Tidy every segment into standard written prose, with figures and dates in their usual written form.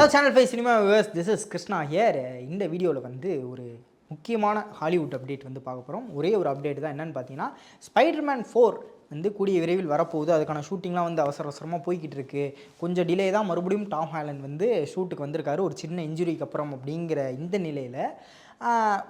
Hello channel 5 cinema viewers, this is Krishna here. இந்த வீடியோவில் வந்து ஒரு முக்கியமான ஹாலிவுட் அப்டேட் வந்து பார்க்க போகிறோம். ஒரே ஒரு அப்டேட் தான். என்னென்னு பார்த்தீங்கன்னா, ஸ்பைடர்மேன் 4 வந்து கூடிய விரைவில் வரப்போகுது. அதுக்கான ஷூட்டிங்லாம் வந்து அவசர அவசரமாக போய்கிட்டு இருக்கு. கொஞ்சம் டிலே தான். மறுபடியும் டாம் ஹாலண்ட் வந்து ஷூட்டுக்கு வந்திருக்காரு ஒரு சின்ன இன்ஜுரிக்கு அப்புறம். அப்படிங்கிற இந்த நிலையில்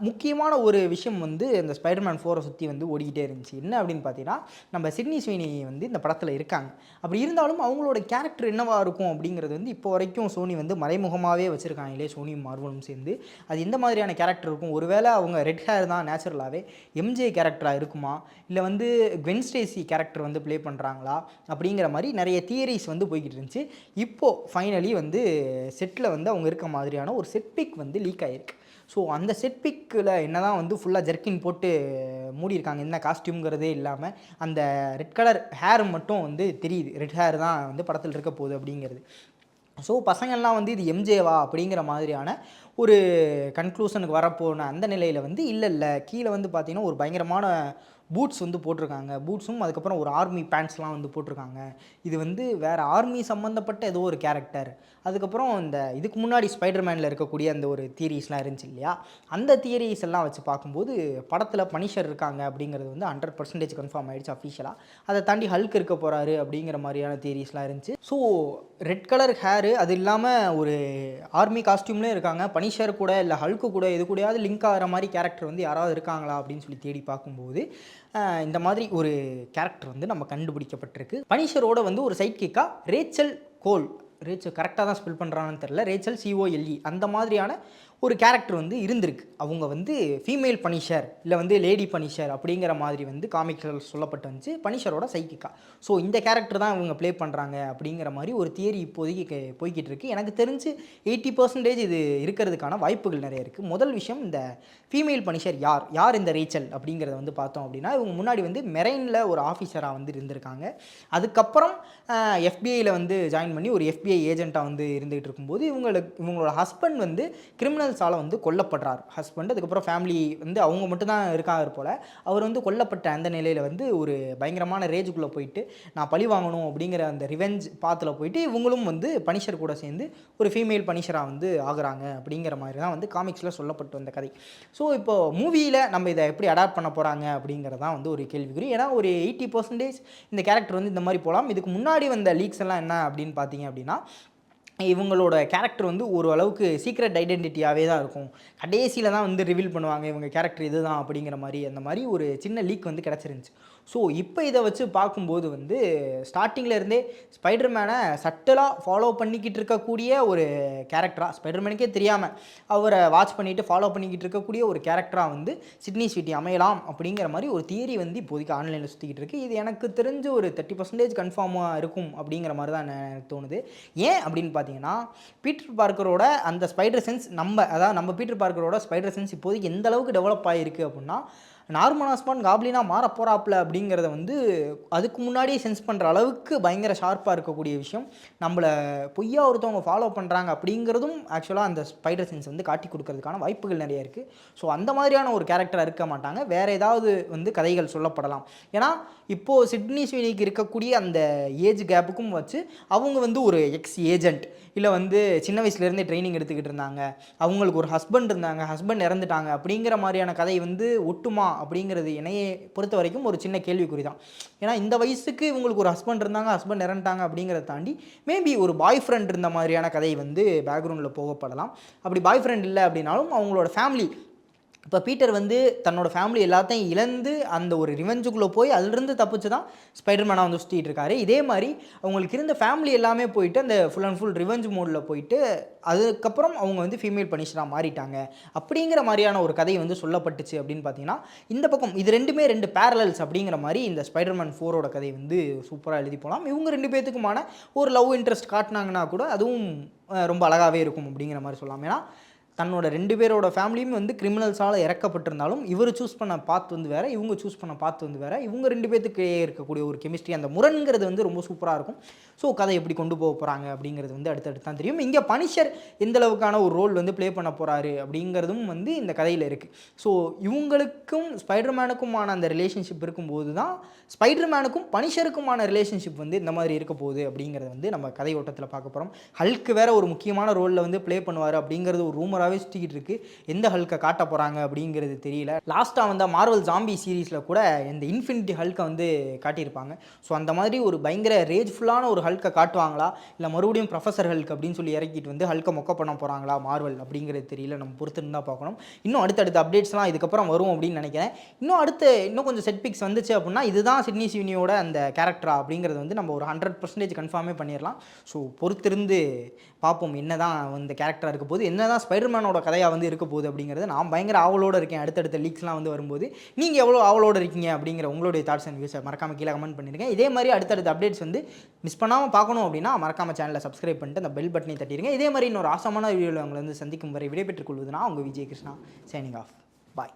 முக்கியமான ஒரு விஷயம் வந்து இந்த ஸ்பைடர்மேன் 4 சுற்றி வந்து ஓடிக்கிட்டே இருந்துச்சு. என்ன அப்படின்னு பார்த்தீங்கன்னா, நம்ம சிட்னி ஸ்வீனி வந்து இந்த படத்தில் இருக்காங்க. அப்படி இருந்தாலும் அவங்களோட கேரக்டர் என்னவா இருக்கும் அப்படிங்கிறது வந்து இப்போ வரைக்கும் சோனி வந்து மறைமுகமாகவே வச்சுருக்காங்களே, சோனியும் மார்வலும் சேர்ந்து. அது எந்த மாதிரியான கேரக்டர் இருக்கும்? ஒருவேளை அவங்க ரெட் ஹேர் தான் நேச்சுரலாகவே எம்ஜே கேரக்டராக இருக்குமா, இல்லை வந்து குவென் ஸ்டேசி கேரக்டர் வந்து ப்ளே பண்ணுறாங்களா அப்படிங்கிற மாதிரி நிறைய தியரிஸ் வந்து போய்கிட்டு இருந்துச்சு. இப்போது ஃபைனலி வந்து செட்டில் வந்து அவங்க இருக்க மாதிரியான ஒரு செட் பிக் வந்து லீக் ஆகிருக்கு. ஸோ அந்த செட் பிக்கில் என்ன தான் வந்து ஃபுல்லாக ஜெர்க்கின் போட்டு மூடியிருக்காங்க, என்ன காஸ்டியூம்ங்கிறதே இல்லாமல் அந்த ரெட் கலர் ஹேர் மட்டும் வந்து தெரியுது. ரெட் ஹேர் தான் வந்து படத்தில் இருக்க போகுது அப்படிங்கிறது. ஸோ பசங்கள்லாம் வந்து இது எம்ஜேவா அப்படிங்கிற மாதிரியான ஒரு கன்க்ளூஷனுக்கு வரப்போன அந்த நிலையில் வந்து இல்லை கீழே வந்து பார்த்திங்கன்னா ஒரு பயங்கரமான பூட்ஸ் வந்து போட்டிருக்காங்க. பூட்ஸும் அதுக்கப்புறம் ஒரு ஆர்மி பேண்ட்ஸ்லாம் வந்து போட்டிருக்காங்க. இது வந்து வேறு ஆர்மி சம்மந்தப்பட்ட ஏதோ ஒரு கேரக்டர். அதுக்கப்புறம் இந்த இதுக்கு முன்னாடி ஸ்பைடர்மேனில் இருக்கக்கூடிய அந்த ஒரு தியரிஸ்லாம் இருந்துச்சு இல்லையா, அந்த தியரிஸ் எல்லாம் வச்சு பார்க்கும்போது படத்தில் பனிஷர் இருக்காங்க அப்படிங்கிறது வந்து 100% கன்ஃபார்ம் ஆகிடுச்சு அஃபிஷியலாக. அதை தாண்டி ஹல்க் இருக்க போகிறாரு அப்படிங்கிற மாதிரியான தியரிஸ்லாம் இருந்துச்சு. ஸோ ரெட் கலர் ஹேரு, அது இல்லாமல் ஒரு ஆர்மி காஸ்டியூம்லேயும் இருக்காங்க. பனிஷர் கூட இல்லை ஹல்க்கு கூட இது கூடயாவது லிங்க் ஆகிற மாதிரி கேரக்டர் வந்து யாராவது இருக்காங்களா அப்படின்னு சொல்லி தேடி பார்க்கும்போது இந்த மாதிரி ஒரு கேரக்டர் வந்து நம்ம கண்டுபிடிக்கப்பட்டிருக்கு. பனிஷரோட வந்து ஒரு சைட் கிக்காக ரேச்சல் கோல், ரேச்சல் கரெக்டாக தான் ஸ்பெல் பண்ணுறாங்கன்னு தெரில, ரேச்சல் COLE அந்த மாதிரியான ஒரு கேரக்டர் வந்து இருந்திருக்கு. அவங்க வந்து ஃபீமேல் பனிஷர் இல்லை வந்து லேடி பனிஷர் அப்படிங்கிற மாதிரி வந்து காமிக்கள் சொல்லப்பட்டு வந்துச்சு, பனிஷரோட சைக்கிக்கா. ஸோ இந்த கேரக்டர் தான் இவங்க ப்ளே பண்ணுறாங்க அப்படிங்கிற மாதிரி ஒரு தியரி இப்போதைக்கு போய்கிட்டு இருக்குது. எனக்கு தெரிஞ்சு 80% இது இருக்கிறதுக்கான வாய்ப்புகள் நிறைய இருக்குது. முதல் விஷயம், இந்த ஃபீமேல் பனிஷர் யார் இந்த ரேச்சல் அப்படிங்கிறத வந்து பார்த்தோம் அப்படின்னா, இவங்க முன்னாடி வந்து மெரைனில் ஒரு ஆஃபீஸராக வந்து இருந்திருக்காங்க. அதுக்கப்புறம் FBIயில் வந்து ஜாயின் பண்ணி ஒரு FBI ஏஜெண்ட்டாக வந்து இருந்துகிட்டு இருக்கும்போது இவங்களோட ஹஸ்பண்ட் வந்து கிரிமினல்ஸால் வந்து கொல்லப்படுறார். ஹஸ்பண்ட் அதுக்கப்புறம் ஃபேமிலி வந்து அவங்க மட்டும்தான் இருக்காங்க போல். அவர் வந்து கொல்லப்பட்ட அந்த நிலையில் வந்து ஒரு பயங்கரமான ரேஜுக்குள்ளே போயிட்டு நான் பழி வாங்கணும் அப்படிங்கிற அந்த ரிவெஞ்ச் பாத்தில் போயிட்டு இவங்களும் வந்து பனிஷர் கூட சேர்ந்து ஒரு ஃபீமேல் பனிஷராக வந்து ஆகுறாங்க அப்படிங்கிற மாதிரி தான் வந்து காமிக்ஸில் சொல்லப்பட்டு வந்த கதை. ஸோ இப்போது மூவியில் நம்ம இதை எப்படி அடாப்ட் பண்ண போகிறாங்க அப்படிங்கிறதான் வந்து ஒரு கேள்விக்குறி. ஏன்னா ஒரு 80% இந்த கேரக்டர் வந்து இந்த மாதிரி போகலாம். இதுக்கு முன்னாடி வந்த லீக்ஸ் எல்லாம் என்ன அப்படின்னு பார்த்தீங்க அப்படின்னா, இவங்களோட கேரக்டர் வந்து ஓரளவுக்கு சீக்ரெட் ஐடென்டிட்டியாகவே தான் இருக்கும். கடைசியில் தான் வந்து ரிவீல் பண்ணுவாங்க இவங்க கேரக்டர் இது தான் அப்படிங்கிற மாதிரி. அந்த மாதிரி ஒரு சின்ன லீக் வந்து கிடச்சிருந்துச்சு. ஸோ இப்போ இதை வச்சு பார்க்கும்போது வந்து ஸ்டார்டிங்கில் இருந்தே ஸ்பைடர்மேனை சட்டலாக ஃபாலோ பண்ணிக்கிட்டு இருக்கக்கூடிய ஒரு கேரக்டராக, ஸ்பைடர்மேனுக்கே தெரியாமல் அவரை வாட்ச் பண்ணிவிட்டு ஃபாலோ பண்ணிக்கிட்டு இருக்கக்கூடிய ஒரு கேரக்டராக வந்து சிட்னி ஸ்வீட்டி அமையலாம் அப்படிங்கிற மாதிரி ஒரு தியரி வந்து இப்போதைக்கு ஆன்லைனில் சுற்றிக்கிட்டு இருக்குது. இது எனக்கு தெரிஞ்சு ஒரு 30% கன்ஃபார்மாக இருக்கும் அப்படிங்கிற மாதிரி தான் எனக்கு தோணுது. ஏன் அப்படின்னு பார்த்தீங்கன்னா, பீட்டர் பார்க்கரோட அந்த ஸ்பைடர் சென்ஸ் நம்ம பீட்டர் பார்க்கரோட ஸ்பைடர் சென்ஸ் இப்போதைக்கு எந்த அளவுக்கு டெவலப் ஆகிருக்கு அப்படின்னா, நார்மன் ஆஸ்பாண்ட் காப்லினா மாற போகிறாப்புல அப்படிங்கிறத வந்து அதுக்கு முன்னாடியே சென்ஸ் பண்ணுற அளவுக்கு பயங்கர ஷார்ப்பாக இருக்கக்கூடிய விஷயம். நம்மளை பொய்யா ஒருத்தவங்க ஃபாலோ பண்ணுறாங்க அப்படிங்கிறதும் ஆக்சுவலாக அந்த ஸ்பைடர் சென்ஸ் வந்து காட்டி கொடுக்கறதுக்கான வாய்ப்புகள் நிறைய இருக்குது. ஸோ அந்த மாதிரியான ஒரு கேரக்டராக இருக்க மாட்டாங்க. வேறு ஏதாவது வந்து கதைகள் சொல்லப்படலாம். ஏன்னா இப்போது சிட்னி ஸ்வீனிக்கு இருக்கக்கூடிய அந்த ஏஜ் கேப்புக்கும் வச்சு அவங்க வந்து ஒரு எக்ஸ் ஏஜென்ட், இல்லை வந்து சின்ன வயசுலேருந்தே ட்ரைனிங் எடுத்துக்கிட்டு இருந்தாங்க, அவங்களுக்கு ஒரு ஹஸ்பண்ட் இருந்தாங்க, ஹஸ்பண்ட் இறந்துட்டாங்க அப்படிங்கிற மாதிரியான கதை வந்து ஒட்டுமா அப்படிங்கிறது என்னையே பொறுத்த வரைக்கும் ஒரு சின்ன கேள்விக்குறி தான். ஏன்னா இந்த வயசுக்கு இவங்களுக்கு ஒரு ஹஸ்பண்ட் இருந்தாங்க, ஹஸ்பண்ட் இறந்துட்டாங்க அப்படிங்கிறத தாண்டி மேபி ஒரு பாய் ஃப்ரெண்ட் இருந்த மாதிரியான கதை வந்து பேக்ரவுண்டில் போகப்படலாம். அப்படி பாய் ஃப்ரெண்ட் இல்லை அப்படின்னாலும் அவங்களோட ஃபேமிலி, இப்போ பீட்டர் வந்து தன்னோட ஃபேமிலி எல்லாத்தையும் இழந்து அந்த ஒரு ரிவெஞ்சுக்குள்ளே போய் அதிலிருந்து தப்பிச்சு தான் ஸ்பைடர்மேனாக வந்து சுற்றிட்டு இருக்காரு. இதே மாதிரி அவங்களுக்கு இருந்த ஃபேமிலி எல்லாமே போயிட்டு அந்த ஃபுல் அண்ட் ஃபுல் ரிவெஞ்ச் மோடில் போயிட்டு அதுக்கப்புறம் அவங்க வந்து ஃபீமேல் பனிஷராக மாறிட்டாங்க அப்படிங்கிற மாதிரியான ஒரு கதை வந்து சொல்லப்பட்டுச்சு. அப்படின்னு பார்த்தீங்கன்னா இந்த பக்கம் இது ரெண்டுமே 2 பேரலல்ஸ் அப்படிங்கிற மாதிரி இந்த ஸ்பைடர்மேன் 4ஓட கதை வந்து சூப்பராக எழுதி போகலாம். இவங்க 2 பேத்துக்குமான ஒரு லவ் இன்ட்ரெஸ்ட் காட்டினாங்கன்னா கூட அதுவும் ரொம்ப அழகாகவே இருக்கும் அப்படிங்கிற மாதிரி சொல்லலாம். ஏன்னா தன்னோட 2 பேரோட ஃபேமிலியும் வந்து கிரிமினல்ஸால் இறக்கப்பட்டிருந்தாலும் இவர் சூஸ் பண்ண பாத் வந்து வேறு, இவங்க சூஸ் பண்ண பாத் வந்து வேறு. இவங்க 2 பேத்துக்கு இருக்கக்கூடிய ஒரு கெமிஸ்ட்ரி, அந்த முரண்கிறது வந்து ரொம்ப சூப்பராக இருக்கும். ஸோ கதை எப்படி கொண்டு போக போகிறாங்க அப்படிங்கிறது வந்து அடுத்தடுத்து தான் தெரியும். இங்கே பனிஷர் எந்த அளவுக்கான ஒரு ரோல் வந்து ப்ளே பண்ண போகிறாரு அப்படிங்கிறதும் வந்து இந்த கதையில் இருக்குது. ஸோ இவங்களுக்கும் ஸ்பைடர்மேனுக்குமான அந்த ரிலேஷன்ஷிப் இருக்கும்போது தான் ஸ்பைடர்மேனுக்கும் பனிஷருக்குமான ரிலேஷன்ஷிப் வந்து இந்த மாதிரி இருக்க போகுது அப்படிங்கிறத வந்து நம்ம கதை ஓட்டத்தில் பார்க்க போகிறோம். ஹல்க்கு வேற ஒரு முக்கியமான ரோலில் வந்து ப்ளே பண்ணுவார் அப்படிங்கிறது ஒரு ரூமராகவே சுற்றிக்கிட்டு இருக்குது. எந்த ஹல்கை காட்ட போகிறாங்க அப்படிங்கிறது தெரியல. லாஸ்ட்டாக வந்த மார்வல் ஜாம்பி சீரீஸில் கூட இந்த இன்ஃபினிட்டி ஹல்கை வந்து காட்டியிருப்பாங்க. ஸோ அந்த மாதிரி ஒரு பயங்கர ரேஜ்ஃபுல்லான ஒரு ஹல்கை காட்டுவாங்களா, இல்லை மறுபடியும் ப்ரொஃபஸர் ஹல்க் அப்படின்னு சொல்லி இறக்கிட்டு வந்து ஹல்கை மொக்க பண்ண போகிறாங்களா மார்வல் அப்படிங்கிறது தெரியல. நம்ம பொறுத்து இருந்தால் பார்க்கணும். இன்னும் அடுத்தடுத்த அப்டேட்ஸ்லாம் இதுக்கப்புறம் வரும் அப்படின்னு நினைக்கிறேன். இன்னும் கொஞ்சம் செட் பிக்ஸ் வந்துச்சு அப்படின்னா இதுதான் சிட்னி ஸ்வினியோட அந்த கேரக்டரா அப்படிங்கிறது வந்து நம்ம ஒரு 100% கன்ஃபார்மே பண்ணிடலாம். ஸோ பொறுத்திருந்து பார்ப்போம் என்ன தான் இந்த கேரக்டராக இருக்க போது, என்ன தான் ஸ்பைடர்மேனோட கதையாக வந்து இருக்க போகுது அப்படிங்கிறது நான் பயங்கர ஆவலோடு இருக்கேன். அடுத்தடுத்த லீக்ஸ்லாம் வந்து வரும்போது நீங்கள் எவ்வளோ ஆவலோடு இருக்கீங்க அப்படிங்கிற உங்களுடைய தாட்ஸ் அண்ட் வியூஸை மறக்காமல் கீழே கமெண்ட் பண்ணியிருக்கேன். இதே மாதிரி அடுத்தடுத்த அப்டேட்ஸ் வந்து மிஸ் பண்ணாமல் பார்க்கணும் அப்படின்னா மறக்காமல் சேனலை சப்ஸ்கிரைப் பண்ணிட்டு அந்த பெல் பட்டனை தட்டிடுங்க. இதே மாதிரி இன்னொரு ஆசமான வீடியோவில் உங்களை வந்து சந்திக்கும் வரை விடைபெற்றுக் கொள்வது நான் உங்கள் விஜய் கிருஷ்ணா, சைனிங் ஆஃப். பாய்.